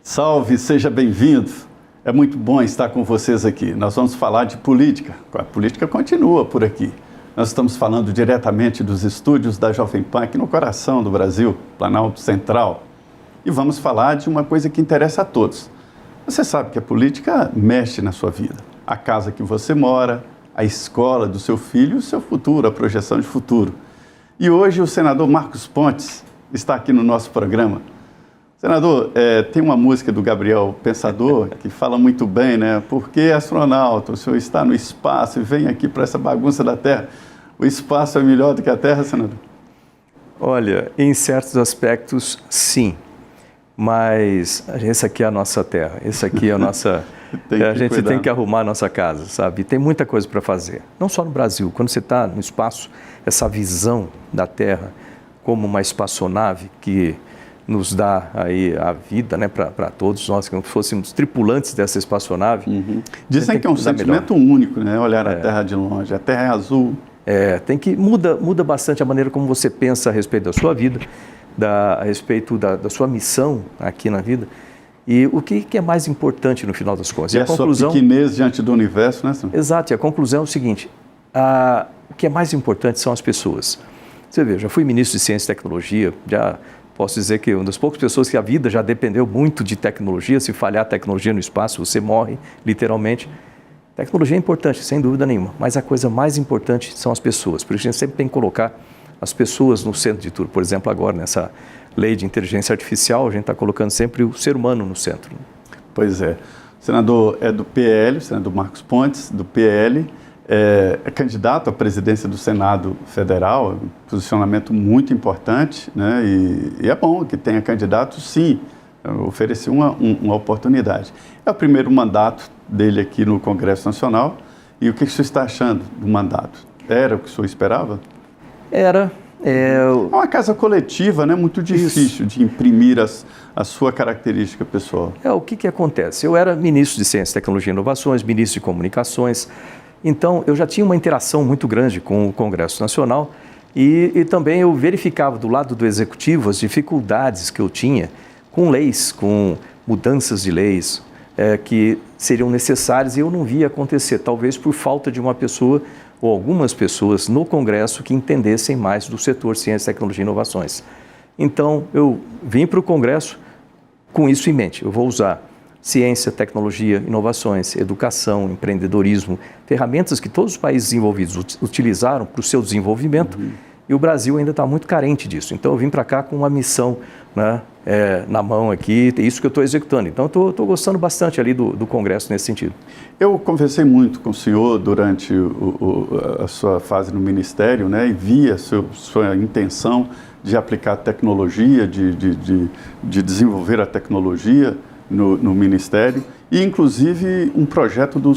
Salve, seja bem-vindo. É muito bom estar com vocês aqui. Nós vamos falar de política. A política continua por aqui. Nós estamos falando diretamente dos estúdios da Jovem Pan, aqui no coração do Brasil, Planalto Central. E vamos falar de uma coisa que interessa a todos. Você sabe que a política mexe na sua vida. A casa que você mora, a escola do seu filho, o seu futuro, a projeção de futuro. E hoje o senador Marcos Pontes está aqui no nosso programa. Senador, tem uma música do Gabriel Pensador que fala muito bem, né? Por que astronauta? O senhor está no espaço e vem aqui para essa bagunça da Terra. O espaço é melhor do que a Terra, senador? Olha, em certos aspectos, sim. Mas essa aqui é a nossa Terra, essa aqui é a nossa... a gente tem que arrumar a nossa casa, sabe? Tem muita coisa para fazer. Não só no Brasil. Quando você está no espaço, essa visão da Terra como uma espaçonave que nos dá aí a vida, né, para todos nós, como se fôssemos tripulantes dessa espaçonave. Uhum. Dizem que é um sentimento único, né? Olhar a Terra de longe. A Terra é azul. Muda bastante a maneira como você pensa a respeito da sua vida, a respeito da sua missão aqui na vida. E o que é mais importante no final das contas? E a conclusão... sua pequenez diante do universo, né, senhor? Exato, e a conclusão é o seguinte, o que é mais importante são as pessoas. Você vê, já fui ministro de Ciência e Tecnologia, já posso dizer que uma das poucas pessoas que a vida já dependeu muito de tecnologia. Se falhar a tecnologia no espaço, você morre, literalmente. Tecnologia é importante, sem dúvida nenhuma, mas a coisa mais importante são as pessoas. Por isso a gente sempre tem que colocar as pessoas no centro de tudo. Por exemplo, agora nessa lei de inteligência artificial, a gente está colocando sempre o ser humano no centro. Pois é. O senador é do PL, o senador Marcos Pontes, do PL, é candidato à presidência do Senado Federal, um posicionamento muito importante, né? E é bom que tenha candidato, sim, oferecer uma oportunidade. É o primeiro mandato dele aqui no Congresso Nacional. E o que o senhor está achando do mandato? Era o que o senhor esperava? Era. É uma casa coletiva, né? Muito difícil de imprimir a sua característica pessoal. O que acontece? Eu era ministro de Ciência, Tecnologia e Inovações, ministro de Comunicações. Então, eu já tinha uma interação muito grande com o Congresso Nacional e também eu verificava do lado do Executivo as dificuldades que eu tinha com leis, com mudanças de leis que seriam necessárias e eu não via acontecer, talvez por falta de uma pessoa ou algumas pessoas no Congresso que entendessem mais do setor Ciência, Tecnologia e Inovações. Então, eu vim para o Congresso com isso em mente. Eu vou usar ciência, tecnologia, inovações, educação, empreendedorismo, ferramentas que todos os países desenvolvidos utilizaram para o seu desenvolvimento e o Brasil ainda está muito carente disso. Então, eu vim para cá com uma missão, né, na mão aqui, é isso que eu estou executando. Então, estou gostando bastante ali do Congresso nesse sentido. Eu conversei muito com o senhor durante a sua fase no Ministério, né, e vi a sua intenção de aplicar tecnologia, de desenvolver a tecnologia no Ministério, e inclusive um projeto do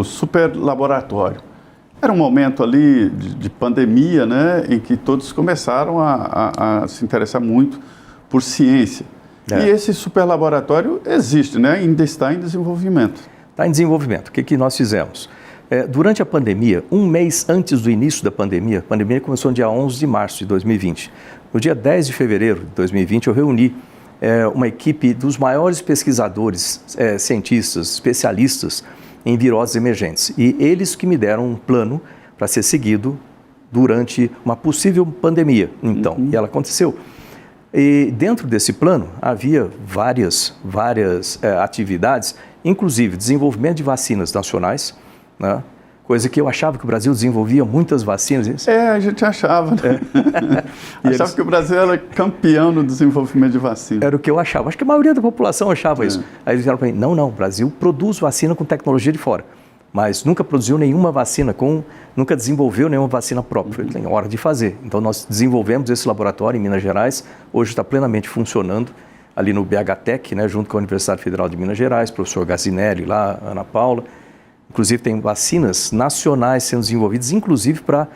super laboratório. Era um momento ali de pandemia, né, em que todos começaram a se interessar muito por ciência. E esse super laboratório existe, né, ainda está em desenvolvimento. Está em desenvolvimento. O que nós fizemos? Durante a pandemia, um mês antes do início da pandemia, a pandemia começou no dia 11 de março de 2020. No dia 10 de fevereiro de 2020, eu reuni uma equipe dos maiores pesquisadores, cientistas, especialistas em viroses emergentes. E eles que me deram um plano para ser seguido durante uma possível pandemia. Então, e ela aconteceu. E dentro desse plano havia várias atividades, inclusive desenvolvimento de vacinas nacionais, né? Coisa que eu achava que o Brasil desenvolvia muitas vacinas. A gente achava, né? Achava que o Brasil era campeão no desenvolvimento de vacina. Era o que eu achava. Acho que a maioria da população achava isso. Aí eles disseram para mim, não, o Brasil produz vacina com tecnologia de fora, mas nunca produziu nenhuma vacina nunca desenvolveu nenhuma vacina própria. Falei, hora de fazer. Então nós desenvolvemos esse laboratório em Minas Gerais, hoje está plenamente funcionando ali no BHTEC, né, junto com a Universidade Federal de Minas Gerais, professor Gazinelli lá, Ana Paula. Inclusive tem vacinas nacionais sendo desenvolvidas, inclusive para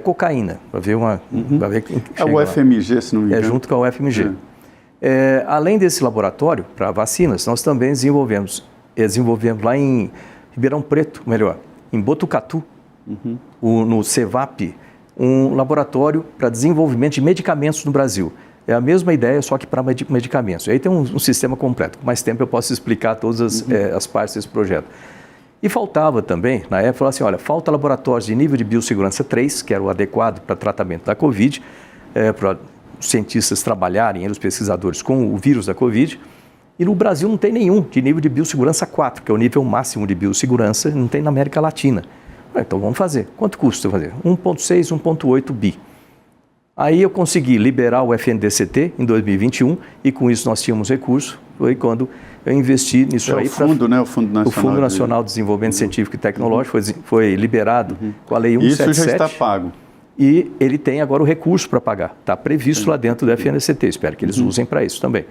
cocaína, para ver uma... Pra ver é o UFMG, se não me engano. Junto com a UFMG. Além desse laboratório para vacinas, nós também desenvolvemos lá em Ribeirão Preto, em Botucatu, no CEVAP, um laboratório para desenvolvimento de medicamentos no Brasil. É a mesma ideia, só que para medicamentos. E aí tem um sistema completo. Com mais tempo eu posso explicar todas as partes desse projeto. E faltava também, na época, falou assim, olha, falta laboratórios de nível de biossegurança 3, que era o adequado para tratamento da Covid, para os cientistas trabalharem, os pesquisadores, com o vírus da Covid. E no Brasil não tem nenhum de nível de biossegurança 4, que é o nível máximo de biossegurança, não tem na América Latina. Então vamos fazer. Quanto custa fazer? 1,6, 1,8 bi. Aí eu consegui liberar o FNDCT em 2021 e com isso nós tínhamos recurso. Foi quando eu investi nisso aí. O fundo, né? O Fundo Nacional de Desenvolvimento Científico e Tecnológico foi liberado com a Lei 177. Isso já está pago. E ele tem agora o recurso para pagar. Está previsto lá dentro do FNDCT. Espero que eles usem para isso também.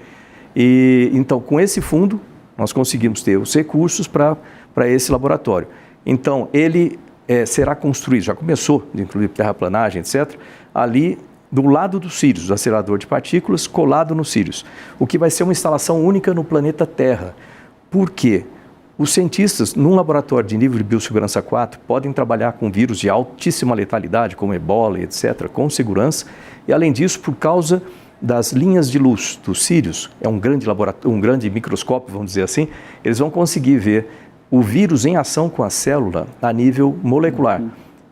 E então, com esse fundo, nós conseguimos ter os recursos para esse laboratório. Então, ele será construído, já começou, inclusive terraplanagem, etc., ali do lado do Sirius, do acelerador de partículas, colado no Sirius, o que vai ser uma instalação única no planeta Terra. Por quê? Os cientistas, num laboratório de nível de biossegurança 4, podem trabalhar com vírus de altíssima letalidade, como ebola, etc., com segurança, e além disso, por causa das linhas de luz do Sirius, é um grande laboratório, um grande microscópio, vamos dizer assim, eles vão conseguir ver o vírus em ação com a célula a nível molecular.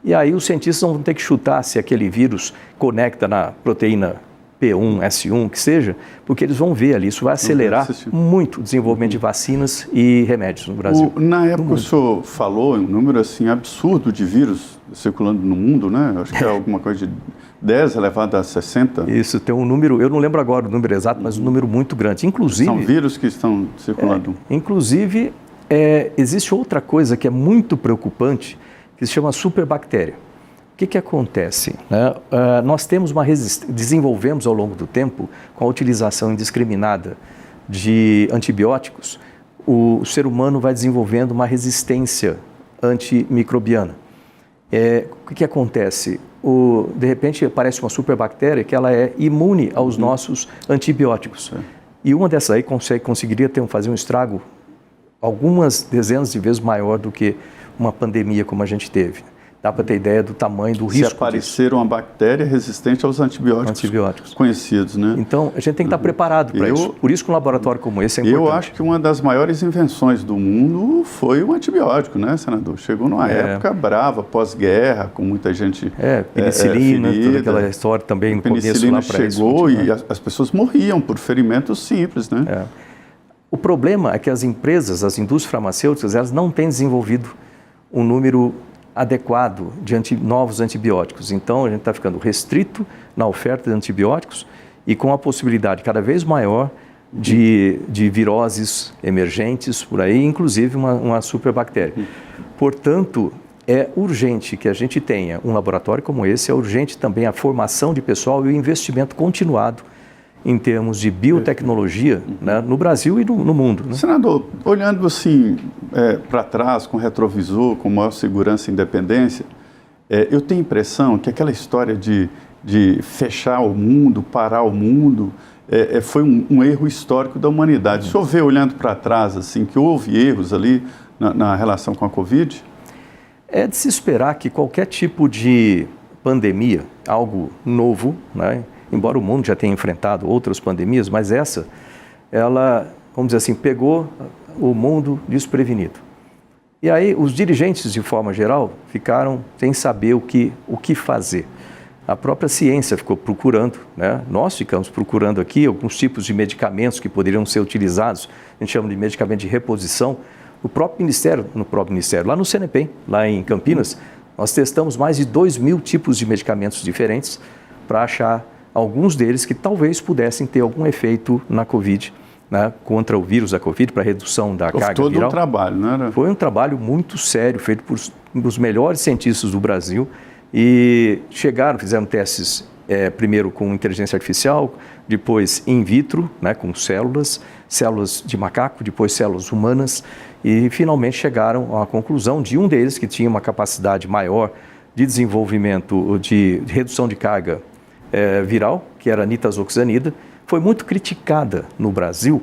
E aí os cientistas vão ter que chutar se aquele vírus conecta na proteína P1, S1, que seja, porque eles vão ver ali. Isso vai acelerar muito o desenvolvimento de vacinas e remédios no Brasil. Na época o senhor falou um número assim absurdo de vírus circulando no mundo, né? Acho que é alguma coisa de 10 elevado a 60. Isso, tem um número, eu não lembro agora o número exato, mas um número muito grande. Inclusive, são vírus que estão circulando. Inclusive, existe outra coisa que é muito preocupante, que se chama superbactéria. O que acontece? Nós temos desenvolvemos ao longo do tempo, com a utilização indiscriminada de antibióticos, o ser humano vai desenvolvendo uma resistência antimicrobiana. O que acontece? De repente aparece uma superbactéria que ela é imune aos nossos antibióticos. E uma dessas aí conseguiria fazer um estrago algumas dezenas de vezes maior do que uma pandemia como a gente teve. Dá para ter ideia do tamanho do risco. Se aparecer uma bactéria resistente aos antibióticos conhecidos, né? Então, a gente tem que estar preparado para isso. Por isso que um laboratório como esse é importante. Eu acho que uma das maiores invenções do mundo foi o antibiótico, né, senador? Chegou numa época brava, pós-guerra, com muita gente penicilina, ferida. toda aquela história também no começo lá para isso. Chegou e as pessoas morriam por ferimentos simples, né? O problema é que as empresas, as indústrias farmacêuticas, elas não têm desenvolvido um número adequado de novos antibióticos. Então, a gente está ficando restrito na oferta de antibióticos e com a possibilidade cada vez maior de viroses emergentes por aí, inclusive uma superbactéria. Portanto, é urgente que a gente tenha um laboratório como esse, é urgente também a formação de pessoal e o investimento continuado em termos de biotecnologia, né, no Brasil e no mundo. Né? Senador, olhando assim para trás, com retrovisor, com maior segurança e independência, eu tenho a impressão que aquela história de fechar o mundo, parar o mundo, foi um erro histórico da humanidade. O senhor vê, olhando para trás, assim, que houve erros ali na relação com a Covid? É de se esperar que qualquer tipo de pandemia, algo novo, né, embora o mundo já tenha enfrentado outras pandemias, mas ela, vamos dizer assim, pegou o mundo desprevenido. E aí os dirigentes, de forma geral, ficaram sem saber o que fazer. A própria ciência ficou procurando, né? Nós ficamos procurando aqui alguns tipos de medicamentos que poderiam ser utilizados, a gente chama de medicamento de reposição, no próprio Ministério, lá no CNPEM, lá em Campinas, nós testamos mais de 2.000 tipos de medicamentos diferentes para achar alguns deles que talvez pudessem ter algum efeito na Covid, né, contra o vírus da Covid, para redução da carga viral. Foi todo um trabalho, não era? Foi um trabalho muito sério, feito por os melhores cientistas do Brasil e fizeram testes primeiro com inteligência artificial, depois in vitro, né, com células de macaco, depois células humanas e finalmente chegaram à conclusão de um deles que tinha uma capacidade maior de desenvolvimento, de redução de carga viral, que era a nitazoxanida, foi muito criticada no Brasil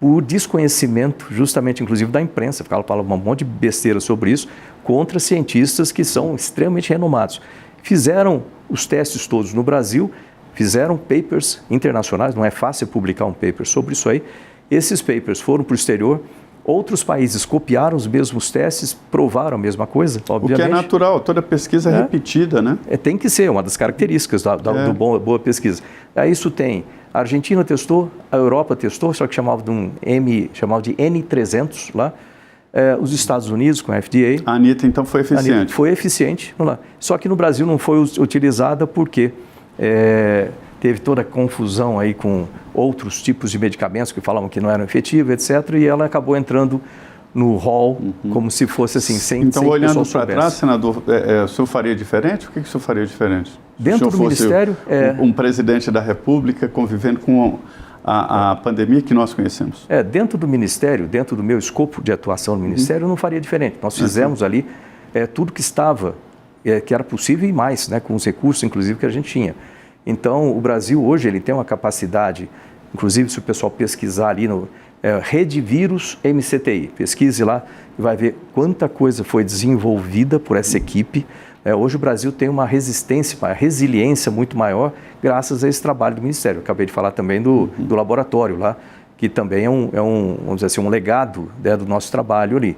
por desconhecimento, justamente inclusive da imprensa, porque ela fala um monte de besteira sobre isso, contra cientistas que são extremamente renomados. Fizeram os testes todos no Brasil, fizeram papers internacionais, não é fácil publicar um paper sobre isso aí. Esses papers foram para o exterior, outros países copiaram os mesmos testes, provaram a mesma coisa, obviamente. O que é natural, toda pesquisa é repetida, né? Tem que ser uma das características do boa pesquisa. Aí isso tem, a Argentina testou, a Europa testou, só que chamava de N300 lá. Os Estados Unidos com a FDA. A Anitta, então, foi eficiente. Foi eficiente. Lá. Só que no Brasil não foi utilizada porque teve toda a confusão aí com outros tipos de medicamentos que falavam que não eram efetivos, etc. E ela acabou entrando no hall como se fosse assim, sem Então, sem olhando para trás, senador, o senhor faria diferente? O que o senhor faria diferente? Dentro do Ministério... um presidente da República convivendo com a pandemia que nós conhecemos. Dentro do Ministério, dentro do meu escopo de atuação no Ministério, eu não faria diferente. Nós fizemos ali tudo que estava, que era possível e mais, né, com os recursos, inclusive, que a gente tinha. Então, o Brasil hoje ele tem uma capacidade, inclusive se o pessoal pesquisar ali no Rede Vírus MCTI, pesquise lá e vai ver quanta coisa foi desenvolvida por essa equipe. Hoje o Brasil tem uma resistência, uma resiliência muito maior graças a esse trabalho do Ministério. Eu acabei de falar também do laboratório lá, que também vamos dizer assim, um legado do nosso trabalho ali,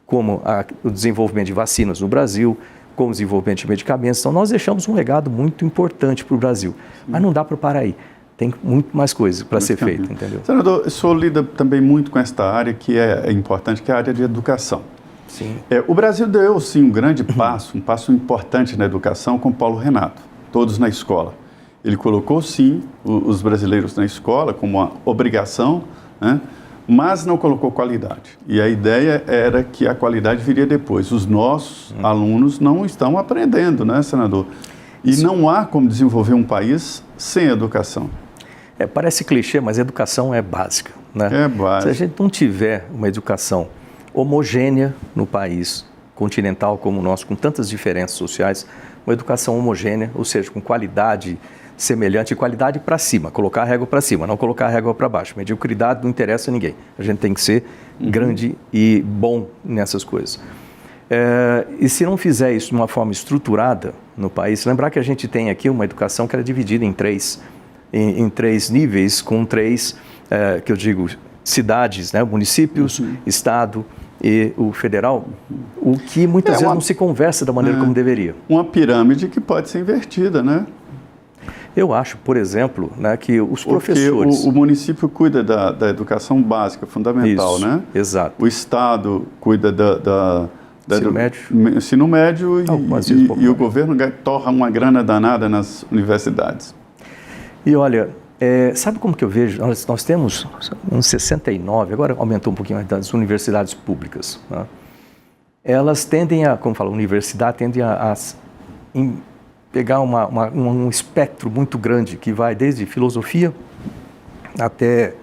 como o desenvolvimento de vacinas no Brasil, como o desenvolvimento de medicamentos. Então nós deixamos um legado muito importante para o Brasil, mas não dá para parar aí. Tem muito mais coisas para ser feito, entendeu? Senador, o senhor lida também muito com esta área que é importante, que é a área de educação. Sim. O Brasil deu, sim, um grande passo, um passo importante na educação com Paulo Renato, todos na escola. Ele colocou, sim, os brasileiros na escola como uma obrigação, né, mas não colocou qualidade. E a ideia era que a qualidade viria depois. Os nossos alunos não estão aprendendo, né, senador? E não há como desenvolver um país sem educação. Parece clichê, mas a educação é básica, né? É básica. Se a gente não tiver uma educação homogênea no país continental como o nosso, com tantas diferenças sociais, uma educação homogênea, ou seja, com qualidade semelhante, e qualidade para cima, colocar a régua para cima, não colocar a régua para baixo. Mediocridade não interessa a ninguém. A gente tem que ser grande e bom nessas coisas. E se não fizer isso de uma forma estruturada no país, lembrar que a gente tem aqui uma educação que era dividida em três níveis, com três, que eu digo, cidades, né? Municípios, estado e o federal, o que muitas vezes não se conversa da maneira como deveria. Uma pirâmide que pode ser invertida, né? Eu acho, por exemplo, né, que os professores... Porque o município cuida da educação básica, fundamental, isso, né? Exato. O estado cuida ensino médio e o governo torra uma grana danada nas universidades. E olha, sabe como que eu vejo? Nós temos uns 69, agora aumentou um pouquinho mais, das universidades públicas. Né? Elas tendem a, como fala, a universidade tende a pegar um espectro muito grande que vai desde filosofia até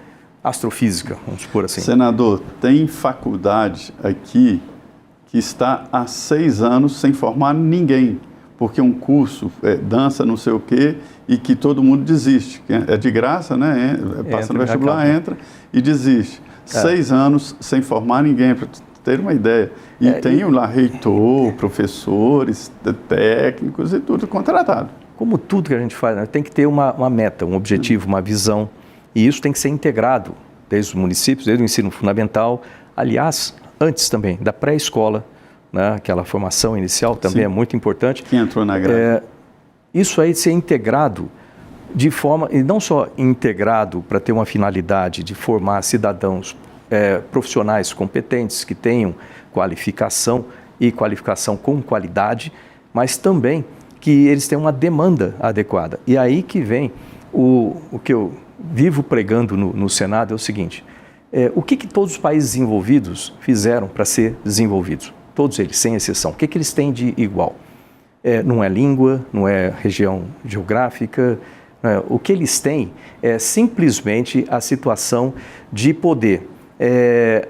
astrofísica, vamos supor assim. Senador, tem faculdade aqui que está há 6 anos sem formar ninguém, porque um curso dança não sei o quê e que todo mundo desiste. É de graça, né? Passa no vestibular, entra e desiste. 6 anos sem formar ninguém, para ter uma ideia. E tem lá reitor, professores, técnicos e tudo contratado. Como tudo que a gente faz, né? Tem que ter uma meta, um objetivo, uma visão. E isso tem que ser integrado desde os municípios, desde o ensino fundamental. Aliás, antes também, da pré-escola, né? Aquela formação inicial também é muito importante. Que entrou na grade. Isso aí ser integrado de forma, e não só integrado para ter uma finalidade de formar cidadãos profissionais competentes, que tenham qualificação e qualificação com qualidade, mas também que eles tenham uma demanda adequada. E aí que vem o que eu vivo pregando no Senado é o seguinte, o que todos os países desenvolvidos fizeram para ser desenvolvidos? Todos eles, sem exceção. O que eles têm de igual? Não é língua, não é região geográfica, o que eles têm é simplesmente a situação de poder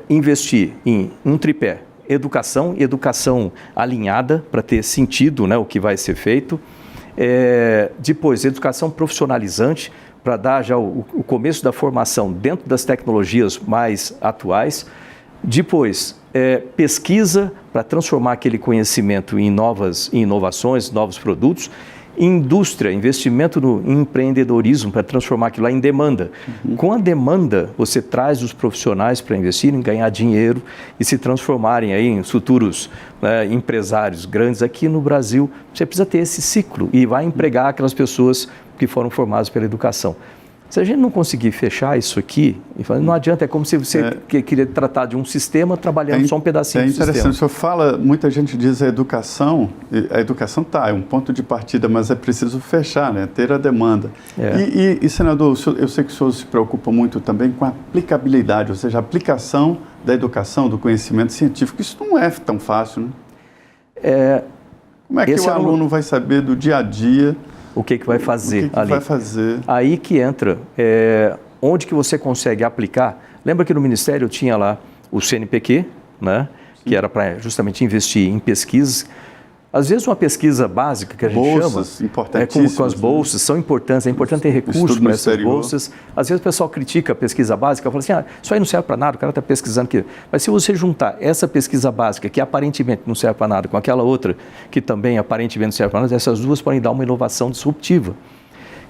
investir em um tripé, educação e educação alinhada para ter sentido, né, o que vai ser feito, depois educação profissionalizante para dar já o começo da formação dentro das tecnologias mais atuais, depois pesquisa para transformar aquele conhecimento em inovações, novos produtos Indústria, investimento no empreendedorismo para transformar aquilo lá em demanda. Com a demanda, você traz os profissionais para investirem, ganhar dinheiro e se transformarem aí em futuros empresários grandes aqui no Brasil. Você precisa ter esse ciclo e vai empregar aquelas pessoas que foram formadas pela educação. Se a gente não conseguir fechar isso aqui, não adianta, é como se você queria tratar de um sistema trabalhando só um pedacinho do sistema. É interessante, o senhor fala, muita gente diz a educação é um ponto de partida, mas é preciso fechar, né? Ter a demanda. E, senador, eu sei que o senhor se preocupa muito também com a aplicabilidade, ou seja, a aplicação da educação, do conhecimento científico. Isso não é tão fácil, né? Como é que o aluno vai saber do dia a dia... O que vai fazer o que ali? Vai fazer? Aí que entra, onde que você consegue aplicar. Lembra que no Ministério tinha lá o CNPq, né? Que era para justamente investir em pesquisas. Às vezes uma pesquisa básica que a gente bolsas, chama, com as bolsas, são importantes, é importante ter recursos para essas bolsas. Às vezes o pessoal critica a pesquisa básica, fala assim, isso aí não serve para nada, o cara está pesquisando aqui. Mas se você juntar essa pesquisa básica, que aparentemente não serve para nada, com aquela outra, que também aparentemente não serve para nada, essas duas podem dar uma inovação disruptiva.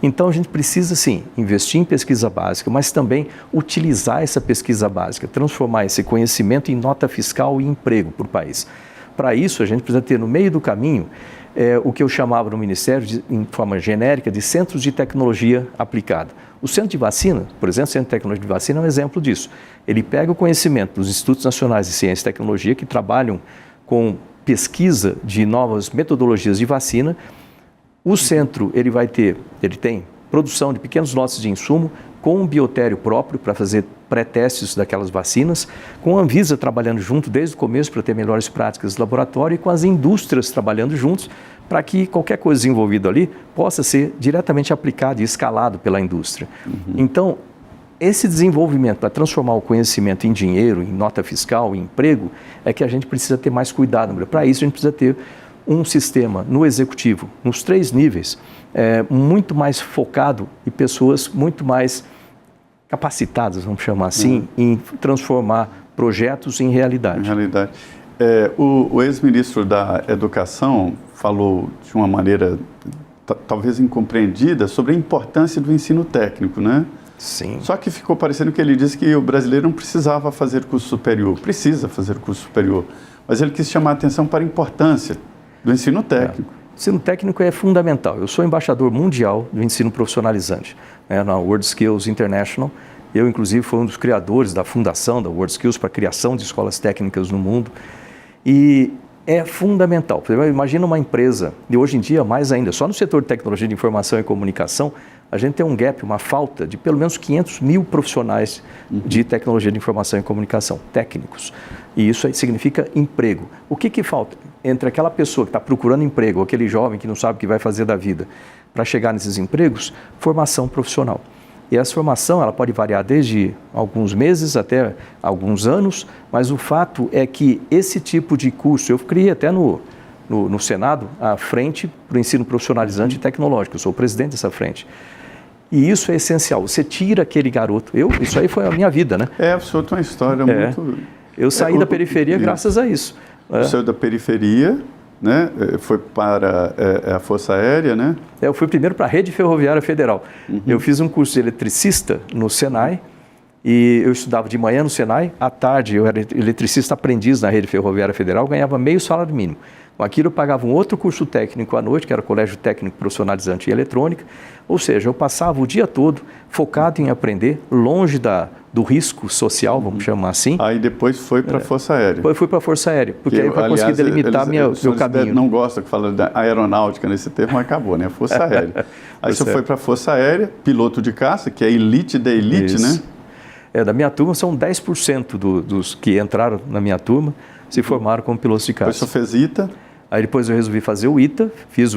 Então a gente precisa sim investir em pesquisa básica, mas também utilizar essa pesquisa básica, transformar esse conhecimento em nota fiscal e emprego para o país. Para isso, a gente precisa ter no meio do caminho o que eu chamava no Ministério, em forma genérica, de centros de tecnologia aplicada. O centro de vacina, por exemplo, o Centro de Tecnologia de Vacina é um exemplo disso. Ele pega o conhecimento dos Institutos Nacionais de Ciência e Tecnologia, que trabalham com pesquisa de novas metodologias de vacina. O centro, ele tem produção de pequenos lotes de insumo, com um biotério próprio para fazer pré-testes daquelas vacinas, com a Anvisa trabalhando junto desde o começo para ter melhores práticas de laboratório e com as indústrias trabalhando juntos para que qualquer coisa desenvolvida ali possa ser diretamente aplicado e escalado pela indústria. Então, esse desenvolvimento para transformar o conhecimento em dinheiro, em nota fiscal, em emprego, é que a gente precisa ter mais cuidado. Para isso, a gente precisa ter um sistema no executivo, nos 3 níveis, muito mais focado e pessoas muito mais capacitadas, vamos chamar assim, em transformar projetos em realidade. Em realidade. O ex-ministro da Educação falou de uma maneira talvez incompreendida sobre a importância do ensino técnico, né? Sim. Só que ficou parecendo que ele disse que o brasileiro não precisava fazer curso superior. Precisa fazer curso superior. Mas ele quis chamar a atenção para a importância do ensino técnico. O ensino técnico é fundamental. Eu sou embaixador mundial do ensino profissionalizante, na World Skills International. Eu, inclusive, fui um dos criadores da fundação da World Skills para a criação de escolas técnicas no mundo. E é fundamental. Imagina uma empresa, e hoje em dia mais ainda, só no setor de tecnologia de informação e comunicação, a gente tem um gap, uma falta de pelo menos 500 mil profissionais de tecnologia de informação e comunicação, técnicos. E isso aí significa emprego. O que falta entre aquela pessoa que está procurando emprego, aquele jovem que não sabe o que vai fazer da vida, para chegar nesses empregos? Formação profissional. E essa formação ela pode variar desde alguns meses até alguns anos, mas o fato é que esse tipo de curso, eu criei até no Senado a frente para o ensino profissionalizante e tecnológico, eu sou o presidente dessa frente. E isso é essencial, você tira aquele garoto, isso aí foi a minha vida, né? O senhor tem uma história muito... Eu saí da periferia graças a isso. O senhor da periferia, né? Foi para a Força Aérea, né? Eu fui primeiro para a Rede Ferroviária Federal. Eu fiz um curso de eletricista no Senai, e eu estudava de manhã no Senai, à tarde eu era eletricista aprendiz na Rede Ferroviária Federal, ganhava meio salário mínimo. Com aquilo eu pagava um outro curso técnico à noite, que era o Colégio Técnico Profissionalizante em Eletrônica, ou seja, eu passava o dia todo focado em aprender, longe do risco social, vamos chamar assim. Aí depois foi para a Força Aérea. Depois fui para a Força Aérea, porque aí eu consegui delimitar meu caminho. Não gosta que fala da aeronáutica nesse termo, mas acabou, né? Força Aérea. Aí você foi para a Força Aérea, piloto de caça, que é elite da elite, isso, né? Da minha turma, são 10% dos que entraram na minha turma se formaram como pilotos de caça. Depois você fez ITA. Aí depois eu resolvi fazer o ITA, fiz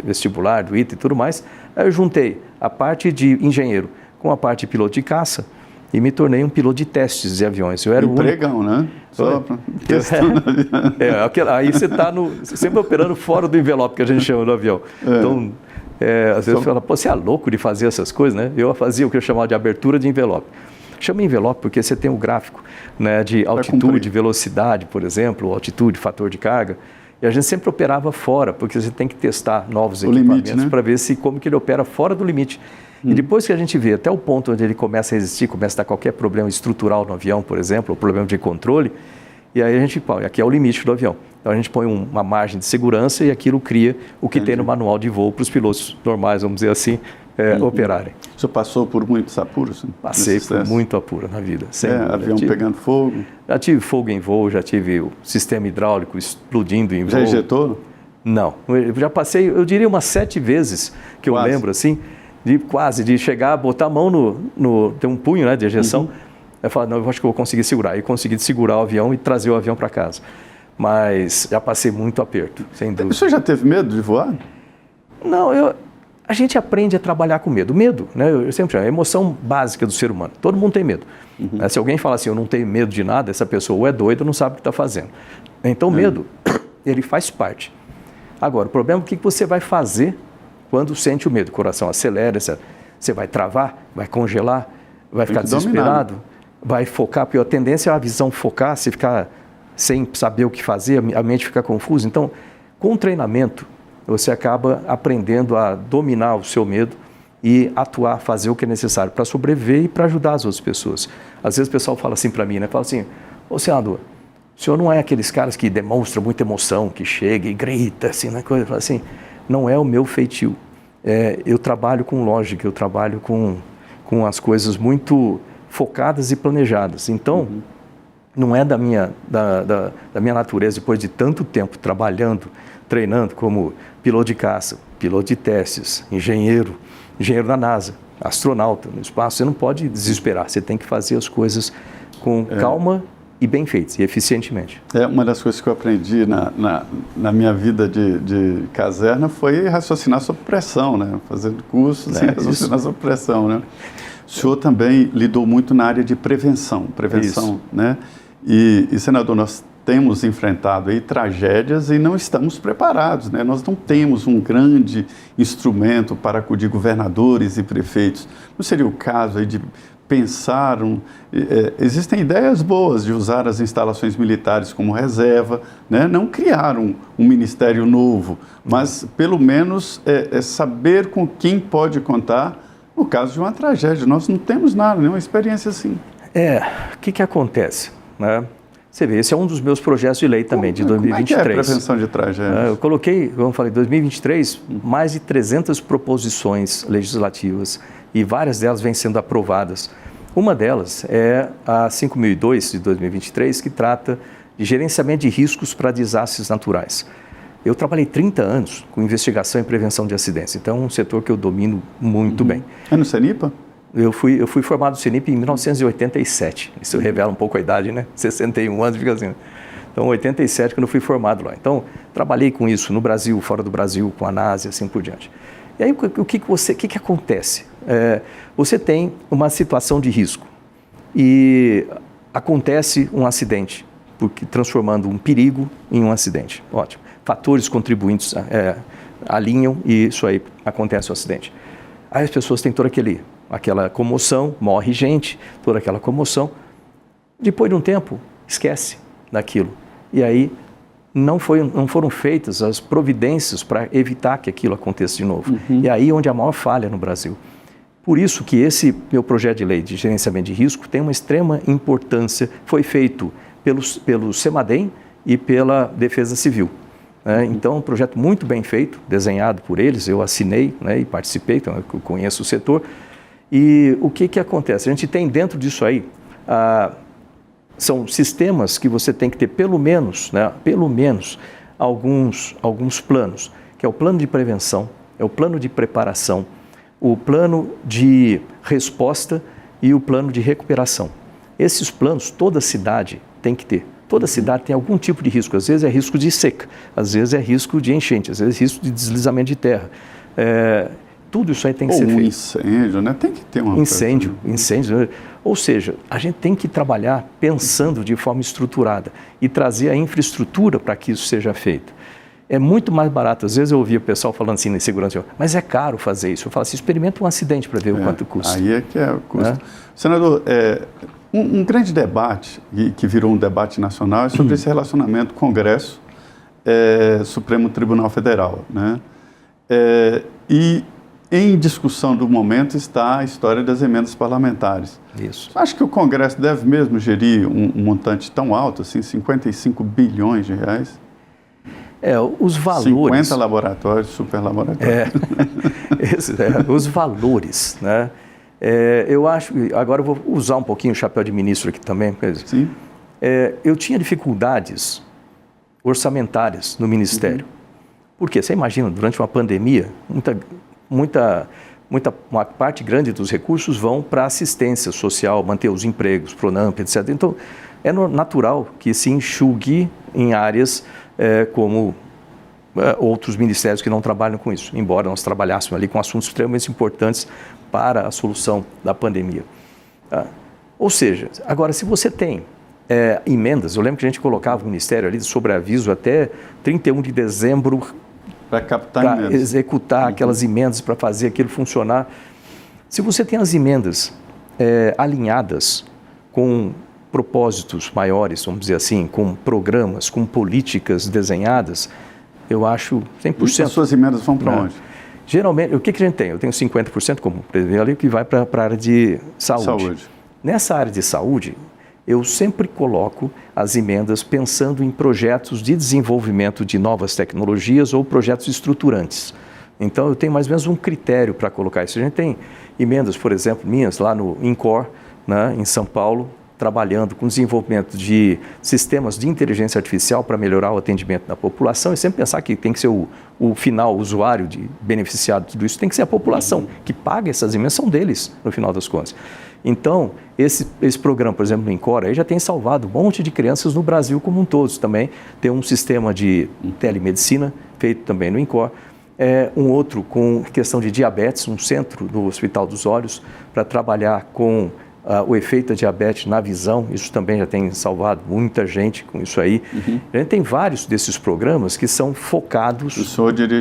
vestibular do ITA e tudo mais. Aí eu juntei a parte de engenheiro com a parte de piloto de caça e me tornei um piloto de testes de aviões. Eu era empregão, né? Só testando avião. Aí você está sempre operando fora do envelope que a gente chama do avião. Então, às vezes você fala, você é louco de fazer essas coisas, né? Eu fazia o que eu chamava de abertura de envelope. Chama envelope porque você tem o gráfico, né, de altitude, velocidade, por exemplo, altitude, fator de carga. E a gente sempre operava fora, porque você tem que testar novos equipamentos, né? Para ver como que ele opera fora do limite. E depois que a gente vê até o ponto onde ele começa a resistir, começa a dar qualquer problema estrutural no avião, por exemplo, ou problema de controle, e aí a gente põe, aqui é o limite do avião. Então a gente põe uma margem de segurança e aquilo cria o que tem no manual de voo para os pilotos normais, vamos dizer assim, operarem. O senhor passou por muitos apuros? Passei por muito apuro na vida. Avião pegando fogo? Já tive fogo em voo, já tive o sistema hidráulico explodindo em voo. Já injetou? Não. Eu já passei, eu diria umas 7 vezes que eu lembro, assim, de chegar, botar a mão tem um punho, né, de ejeção. Eu falo, não, eu acho que eu vou conseguir segurar. E consegui segurar o avião e trazer o avião para casa. Mas já passei muito aperto, sem dúvida. O senhor já teve medo de voar? Não, a gente aprende a trabalhar com medo. Medo, né? Eu sempre falo, é a emoção básica do ser humano. Todo mundo tem medo. Se alguém fala assim, eu não tenho medo de nada, essa pessoa ou é doida ou não sabe o que está fazendo. Então, medo, ele faz parte. Agora, o problema é o que você vai fazer quando sente o medo. O coração acelera, você vai travar, vai congelar, vai ficar desesperado, vai focar, porque a tendência é a visão focar, você ficar sem saber o que fazer, a mente fica confusa. Então, com o treinamento, você acaba aprendendo a dominar o seu medo e atuar, fazer o que é necessário para sobreviver e para ajudar as outras pessoas. Às vezes o pessoal fala assim para mim, né? Fala assim, ô senador, o senhor não é aqueles caras que demonstram muita emoção, que chega e grita, assim, né? Coisa, fala assim, não é o meu feitio. Eu trabalho com lógica, eu trabalho com as coisas muito focadas e planejadas. Então, não é da minha natureza, depois de tanto tempo trabalhando, treinando como piloto de caça, piloto de testes, engenheiro da NASA, astronauta no espaço, você não pode desesperar, você tem que fazer as coisas com calma e bem feitas, e eficientemente. Uma das coisas que eu aprendi na minha vida de caserna foi raciocinar sob pressão, né? Fazendo cursos e raciocinar sob pressão, né? O senhor também lidou muito na área de prevenção, né? E, senador, nós temos enfrentado aí tragédias e não estamos preparados, né? Nós não temos um grande instrumento para acudir governadores e prefeitos. Não seria o caso aí de pensar, existem ideias boas de usar as instalações militares como reserva, né? Não criar um ministério novo, mas pelo menos saber com quem pode contar no caso de uma tragédia. Nós não temos nada, nenhuma experiência assim. O que acontece, né? Você vê, esse é um dos meus projetos de lei também, de 2023. Como é que é a prevenção de tragédias? Eu coloquei, como eu falei, em 2023, mais de 300 proposições legislativas e várias delas vêm sendo aprovadas. Uma delas é a 5.002 de 2023, que trata de gerenciamento de riscos para desastres naturais. Eu trabalhei 30 anos com investigação e prevenção de acidentes, então é um setor que eu domino muito bem. É no CENIPA? Eu fui formado no CENIPA em 1987, isso revela um pouco a idade, né? 61 anos, fica assim. Então, 87 quando eu fui formado lá. Então, trabalhei com isso no Brasil, fora do Brasil, com a NASA e assim por diante. E aí, o que acontece? Você tem uma situação de risco e acontece um acidente, porque transformando um perigo em um acidente. Ótimo. Fatores contribuintes alinham e isso aí acontece o acidente. Aí as pessoas têm aquela comoção, morre gente, toda aquela comoção. Depois de um tempo, esquece daquilo. E aí não foram feitas as providências para evitar que aquilo aconteça de novo. E aí onde a maior falha no Brasil. Por isso que esse meu projeto de lei de gerenciamento de risco tem uma extrema importância, foi feito pelo CEMADEM e pela Defesa Civil. Então, um projeto muito bem feito, desenhado por eles, eu assinei, né, e participei, então eu conheço o setor. E o que acontece? A gente tem dentro disso aí, são sistemas que você tem que ter pelo menos alguns planos, que é o plano de prevenção, é o plano de preparação, o plano de resposta e o plano de recuperação. Esses planos, toda cidade tem que ter. Toda cidade tem algum tipo de risco. Às vezes é risco de seca, às vezes é risco de enchente, às vezes é risco de deslizamento de terra. Tudo isso aí tem que ser feito. Incêndio, né? Tem que ter uma... Incêndio. Ou seja, a gente tem que trabalhar pensando de forma estruturada e trazer a infraestrutura para que isso seja feito. É muito mais barato. Às vezes eu ouvia o pessoal falando assim em segurança, mas é caro fazer isso. Eu falo assim, experimenta um acidente para ver o quanto custa. Aí é que é o custo. Senador, um grande debate, que virou um debate nacional, é sobre esse relacionamento Congresso Supremo Tribunal Federal, né? E em discussão do momento está a história das emendas parlamentares. Isso. Acho que o Congresso deve mesmo gerir um montante tão alto, assim, 55 bilhões de reais? Os valores... 50 laboratórios, super laboratórios. Os valores, né? Eu acho... Agora eu vou usar um pouquinho o chapéu de ministro aqui também. Sim. Eu tinha dificuldades orçamentárias no Ministério. Por quê? Você imagina, durante uma pandemia, uma parte grande dos recursos vão para assistência social, manter os empregos, Pronamp, etc. Então, é natural que se enxugue em áreas como outros ministérios que não trabalham com isso, embora nós trabalhássemos ali com assuntos extremamente importantes para a solução da pandemia. Ou seja, agora, se você tem emendas, eu lembro que a gente colocava o Ministério ali de sobreaviso até 31 de dezembro para executar aquelas emendas, para fazer aquilo funcionar. Se você tem as emendas alinhadas com propósitos maiores, vamos dizer assim, com programas, com políticas desenhadas, eu acho 100%. E as suas emendas vão para onde? Geralmente, o que a gente tem? Eu tenho 50% como presidente ali, que vai para a área de saúde. Nessa área de saúde, eu sempre coloco as emendas pensando em projetos de desenvolvimento de novas tecnologias ou projetos estruturantes. Então, eu tenho mais ou menos um critério para colocar isso. A gente tem emendas, por exemplo, minhas lá no INCOR, né, em São Paulo, trabalhando com desenvolvimento de sistemas de inteligência artificial para melhorar o atendimento da população e sempre pensar que tem que ser o final usuário de beneficiado de tudo isso, tem que ser a população que paga essas emendas, são deles, no final das contas. Então, esse programa, por exemplo, no INCOR, aí já tem salvado um monte de crianças no Brasil como um todo. Também tem um sistema de telemedicina feito também no INCOR. Um outro com questão de diabetes, um centro do Hospital dos Olhos para trabalhar com o efeito da diabetes na visão. Isso também já tem salvado muita gente com isso aí. A gente tem vários desses programas que são focados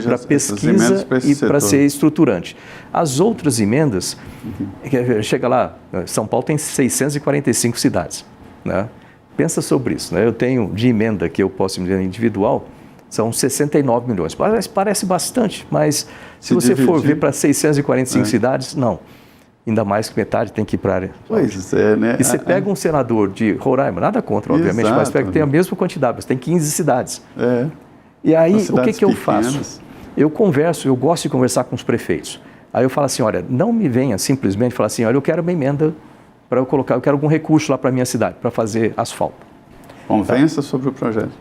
para pesquisa e para ser estruturante. As outras emendas, chega lá, São Paulo tem 645 cidades, né? Pensa sobre isso, né? Eu tenho de emenda que eu posso me dizer individual, são 69 milhões. Parece bastante, mas se você for ver para 645 cidades, não. Ainda mais que metade tem que ir para a área. Pois é, né? E você pega um senador de Roraima, nada contra, obviamente, exato, mas pega que tem a mesma quantidade, mas tem 15 cidades. E aí, o que eu faço? Eu converso, eu gosto de conversar com os prefeitos. Aí eu falo assim, olha, não me venha simplesmente falar assim, olha, eu quero uma emenda para eu colocar, eu quero algum recurso lá para a minha cidade, para fazer asfalto. Convença sobre o projeto.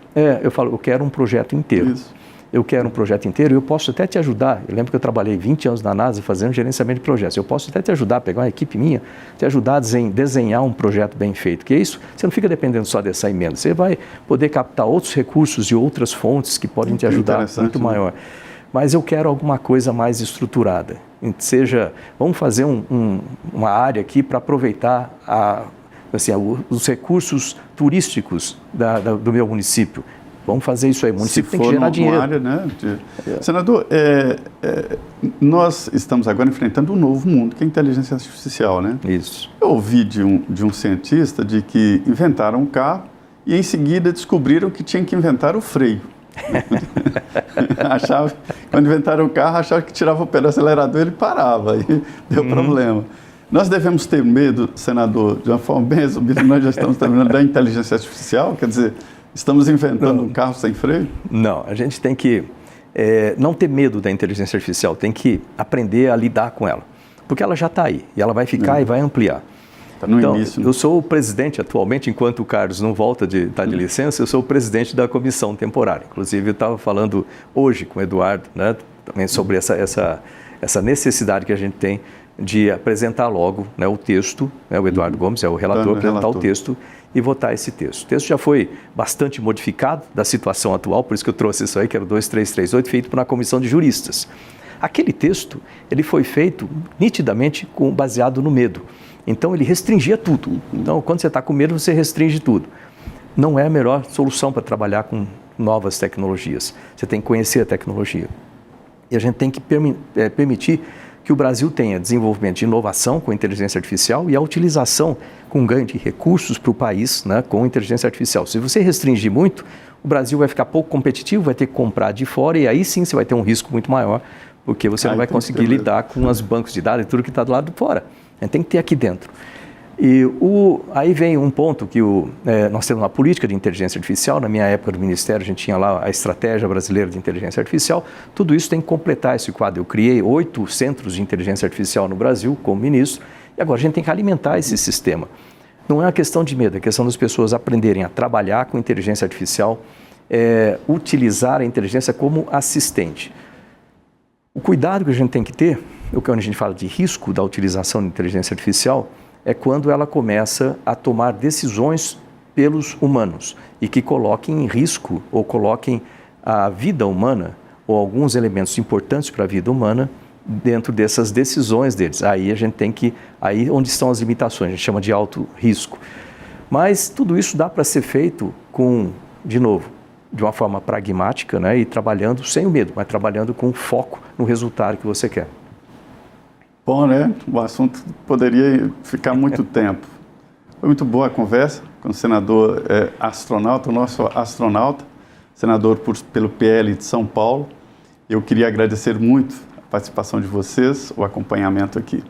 Eu falo, eu quero um projeto inteiro. Isso. Eu quero um projeto inteiro e eu posso até te ajudar. Eu lembro que eu trabalhei 20 anos na NASA fazendo gerenciamento de projetos. Eu posso até te ajudar, pegar uma equipe minha, te ajudar a desenhar um projeto bem feito. Que é isso, você não fica dependendo só dessa emenda. Você vai poder captar outros recursos de outras fontes que podem te ajudar muito maior. Mas eu quero alguma coisa mais estruturada. Vamos fazer uma área aqui para aproveitar os recursos turísticos do meu município. Vamos fazer isso aí. O município tem que gerar dinheiro. Área, né, Senador, nós estamos agora enfrentando um novo mundo, que é a inteligência artificial, né? Isso. Eu ouvi de um cientista de que inventaram um carro e em seguida descobriram que tinha que inventar o freio. Quando inventaram o carro, achavam que tirava o pé do acelerador e ele parava, aí deu problema. Nós devemos ter medo, senador, de uma forma bem resumida, nós já estamos terminando, da inteligência artificial, quer dizer, estamos inventando um carro sem freio? Não, a gente tem que não ter medo da inteligência artificial, tem que aprender a lidar com ela, porque ela já está aí, e ela vai ficar e vai ampliar. Está no início. Eu sou o presidente atualmente, enquanto o Carlos não volta de licença, eu sou o presidente da comissão temporária. Inclusive, eu estava falando hoje com o Eduardo, né, também sobre essa necessidade que a gente tem de apresentar logo, né, o texto, né, o Eduardo Gomes é o relator, apresentar o texto e votar esse texto. O texto já foi bastante modificado da situação atual, por isso que eu trouxe isso aí, que era o 2338, feito por uma comissão de juristas. Aquele texto, ele foi feito nitidamente baseado no medo. Então, ele restringia tudo. Então, quando você está com medo, você restringe tudo. Não é a melhor solução para trabalhar com novas tecnologias. Você tem que conhecer a tecnologia. E a gente tem que permitir que o Brasil tenha desenvolvimento de inovação com inteligência artificial e a utilização com ganho de recursos para o país, né, com inteligência artificial. Se você restringir muito, o Brasil vai ficar pouco competitivo, vai ter que comprar de fora e aí sim você vai ter um risco muito maior, porque você não vai conseguir lidar com os bancos de dados e tudo que está do lado de fora. Tem que ter aqui dentro. E aí vem um ponto que nós temos uma política de inteligência artificial. Na minha época do Ministério, a gente tinha lá a Estratégia Brasileira de Inteligência Artificial. Tudo isso tem que completar esse quadro. Eu criei 8 centros de inteligência artificial no Brasil como ministro e agora a gente tem que alimentar esse sistema. Não é uma questão de medo, é questão das pessoas aprenderem a trabalhar com inteligência artificial, utilizar a inteligência como assistente. O cuidado que a gente tem que ter, quando a gente fala de risco da utilização de inteligência artificial, é quando ela começa a tomar decisões pelos humanos e que coloquem em risco ou coloquem a vida humana ou alguns elementos importantes para a vida humana dentro dessas decisões deles. Aí a gente tem que, aí onde estão as limitações, a gente chama de alto risco. Mas tudo isso dá para ser feito de novo, de uma forma pragmática, né, e trabalhando sem o medo, mas trabalhando com foco no resultado que você quer. Bom, né? O assunto poderia ficar muito tempo. Foi muito boa a conversa com o senador astronauta, o nosso astronauta, senador pelo PL de São Paulo. Eu queria agradecer muito a participação de vocês, o acompanhamento aqui.